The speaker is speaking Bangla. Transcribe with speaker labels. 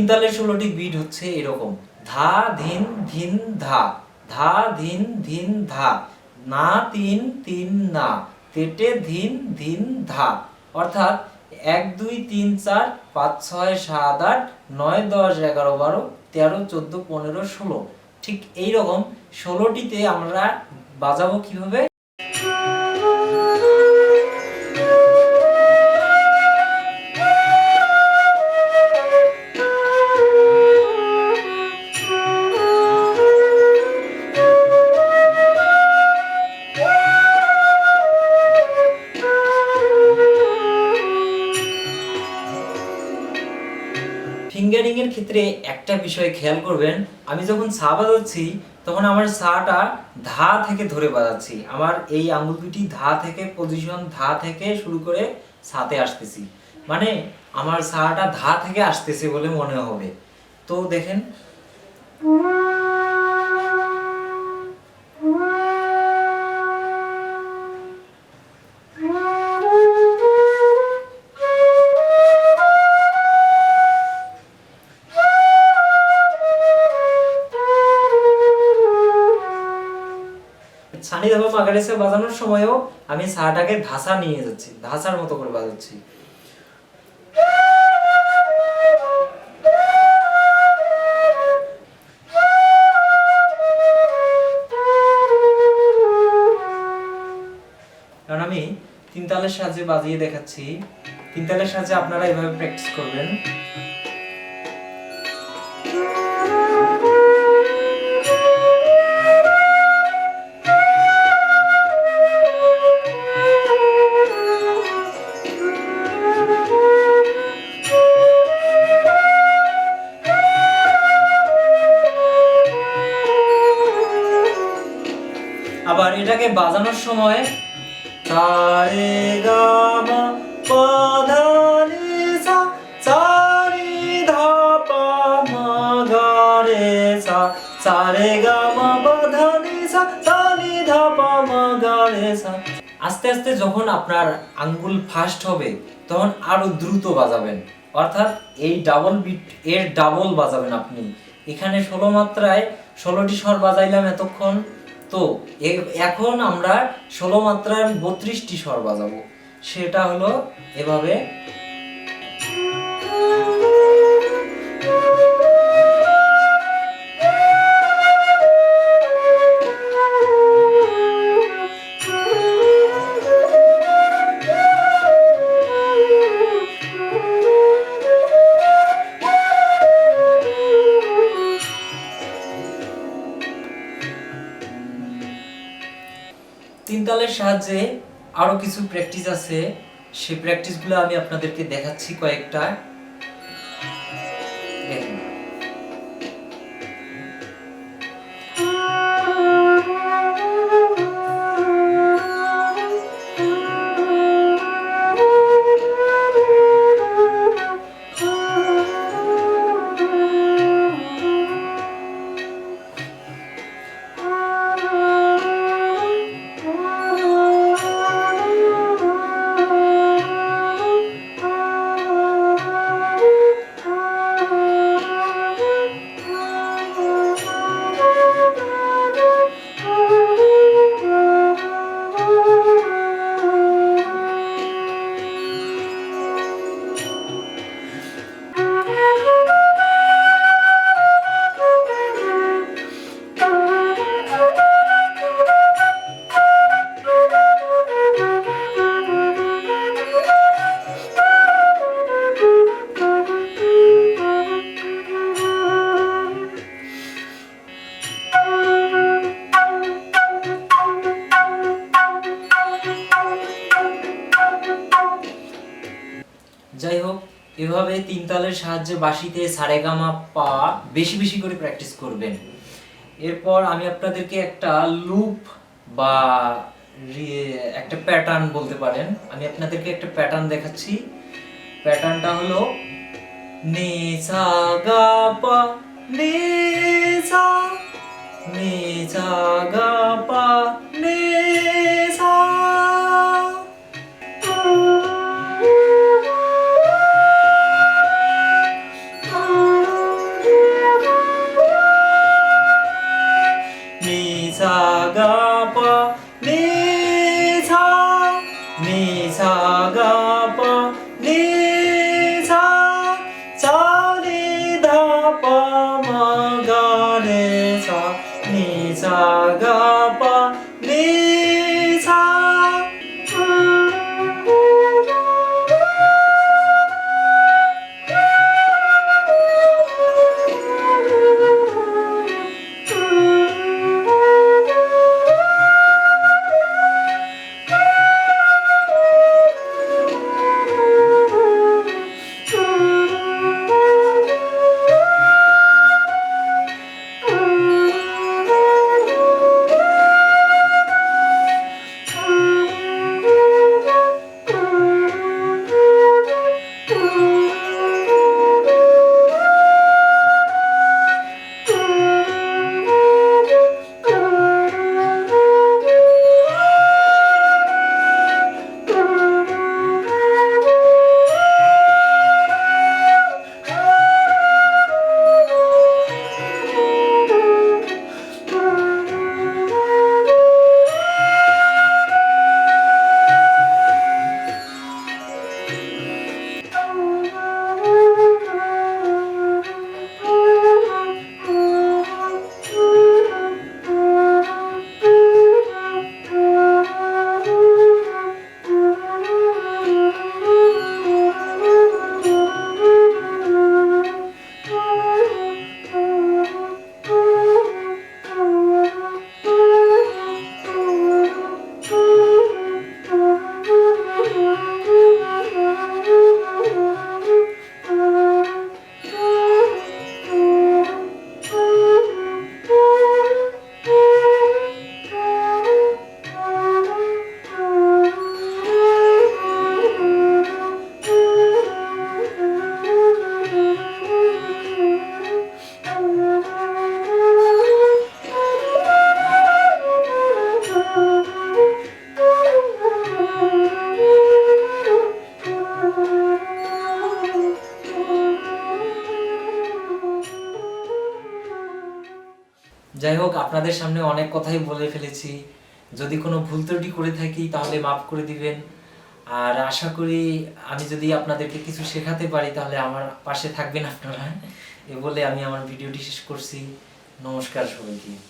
Speaker 1: তালের 16টি বিট হচ্ছে এরকম: ধা ধিন ধিন ধা, ধা ধিন ধিন ধা, না তিন তিন না, তেটে ধিন ধিন ধা। অর্থাৎ 1 2 3 4 5 6 7 8 9 10 11 12 13 14 15 16। ঠিক এইরকম 16টিতে আমরা বাজাবো কিভাবে। ফিঙ্গারিং এর ক্ষেত্রে একটা বিষয় খেয়াল করবেন, আমি যখন সা বাজাচ্ছি তখন আমার সাটা ধা থেকে ধরে বাজাচ্ছি। আমার এই আঙ্গুল দুটি ধা থেকে পজিশন, ধা থেকে শুরু করে সাতে আসতেছি, মানে আমার সাটা ধা থেকে আসতেছে বলে মনে হবে। তো দেখেন, সানি ধাপা মাগারেসা বাজানোর সময়ও আমি সাটাকে ধাসা নিয়ে যাচ্ছি, ধাসার মতো করে বাজাচ্ছি। কারণ আমি তিন তালের সাহায্যে বাজিয়ে দেখাচ্ছি, তিন তালের সাহায্যে আপনারা এভাবে প্র্যাকটিস করবেন। আবার এটাকে বাজানোর সময় সারেগামা পধা নি সা, সারি ধা পা মা গা রে সা, সারেগামা পধা নি সা, সারি ধা পা মা গা রে সা। আস্তে আস্তে যখন আপনার আঙ্গুল ফাস্ট হবে তখন আরো দ্রুত বাজাবেন, অর্থাৎ এই ডাবল বিট এর ডাবল বাজাবেন আপনি। এখানে 16 মাত্রায় 16টি স্বর বাজাইলাম এতক্ষণ, তো এখন আমরা 16 মাত্রার 32টি স্বর বাজাবো। সেটা হলো এভাবে। তিন তালের সাহায্যে আরো কিছু প্র্যাকটিস আছে, সেই প্র্যাকটিসগুলো আমি আপনাদেরকে দেখাচ্ছি কয়েকটা। দেখুন, যাই হোক, এভাবে তিন তালের সাহায্যে বাঁশিতে সারেগামা পা বেশি বেশি করে প্র্যাকটিস করবেন। এরপর আমি আপনাদেরকে একটা লুপ বা একটা প্যাটার্ন বলতে পারেন, আমি আপনাদেরকে একটা প্যাটার্ন দেখাচ্ছি। প্যাটার্নটা হলো নি সা গা পা, নি সা, নি সা গা পা, নি সা। নি সা নি সা গা পা নি সা সা রে ধা পা মা গা রে সা নি সা গা পা নি সা। যাই হোক, আপনাদের সামনে অনেক কথাই বলে ফেলেছি। যদি কোনো ভুল ত্রুটি করে থাকি তাহলে মাফ করে দিবেন। আর আশা করি আমি যদি আপনাদেরকে কিছু শেখাতে পারি তাহলে আমার পাশে থাকবেন আপনারা। এ বলে আমি আমার ভিডিওটি শেষ করছি। নমস্কার সবাইকে।